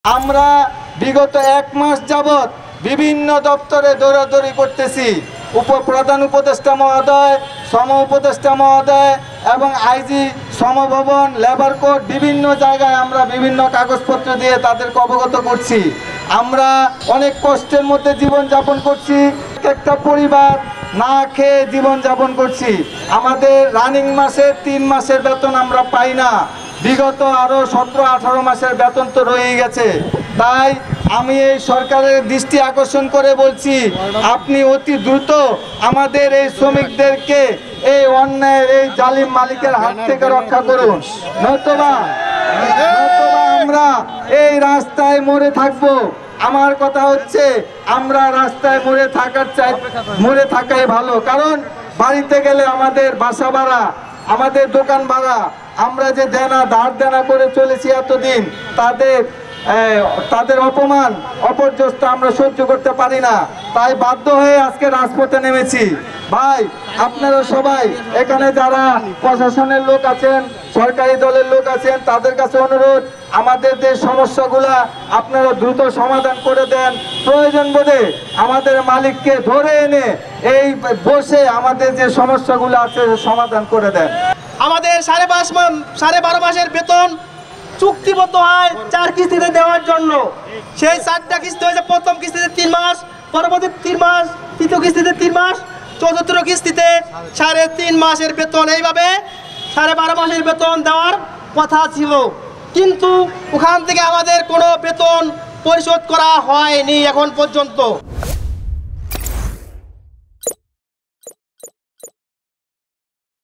আমরা বিগত এক মাস যাবত বিভিন্ন দপ্তরে দৌড়াদৌড়ি করতেছি। প্রধান উপদেষ্টা মহোদয়, শ্রম উপদেষ্টা মহোদয় এবং আইজি, শ্রমভবন, লেবার কোর্ট, বিভিন্ন জায়গায় আমরা বিভিন্ন কাগজপত্র দিয়ে তাদেরকে অবগত করছি। আমরা অনেক কষ্টের মধ্যে জীবনযাপন করছি। একটা পরিবার না খেয়ে জীবনযাপন করছি। আমাদের রানিং মাসের 3 মাসের বেতন আমরা পাই না। বিগত আরও 17-18 মাসের বেতন তো রয়ে গেছে। তাই আমি এই সরকারের দৃষ্টি আকর্ষণ করে বলছি, আপনি অতি দ্রুত আমাদের এই শ্রমিকদেরকে এই অন্যায়ের এই জালিম মালিকের হাত থেকে রক্ষা করুন, নতুবা আমরা এই রাস্তায় মরে থাকবো। আমার কথা হচ্ছে, আমরা রাস্তায় মরে থাকাই ভালো। কারণ বাড়িতে গেলে আমাদের বাসা ভাড়া, আমাদের দোকান ভাড়া, আমরা যে ধার দেনা করে চলেছি এতদিন, তাদের অপমান অপর্যস্ত আমরা সহ্য করতে পারি না। তাই বাধ্য হয়ে আজকে রাজপথে নেমেছি। ভাই, আপনারা সবাই এখানে যারা প্রশাসনের লোক আছেন, সরকারি দলের লোক আছেন, তাদের কাছে অনুরোধ, আমাদের যে সমস্যাগুলা আপনারা দ্রুত সমাধান করে দেন। প্রয়োজন বোধে আমাদের মালিককে ধরে এনে এই বসে আমাদের যে সমস্যাগুলো আছে সমাধান করে দেন। আমাদের 12.5 মাসের বেতন চুক্তিবদ্ধ হয় 4 কিস্তিতে দেওয়ার জন্য। সেই 4টা কিস্তি হয়েছে, প্রথম কিস্তিতে 3 মাস, পরবর্তী 3 মাস, তৃতীয় কিস্তিতে 3 মাস, চতুর্থ কিস্তিতে 3.5 মাসের বেতন। এইভাবে 12.5 মাসের বেতন দেওয়ার কথা ছিল, কিন্তু ওখান থেকে আমাদের কোনো বেতন পরিশোধ করা হয়নি এখন পর্যন্ত।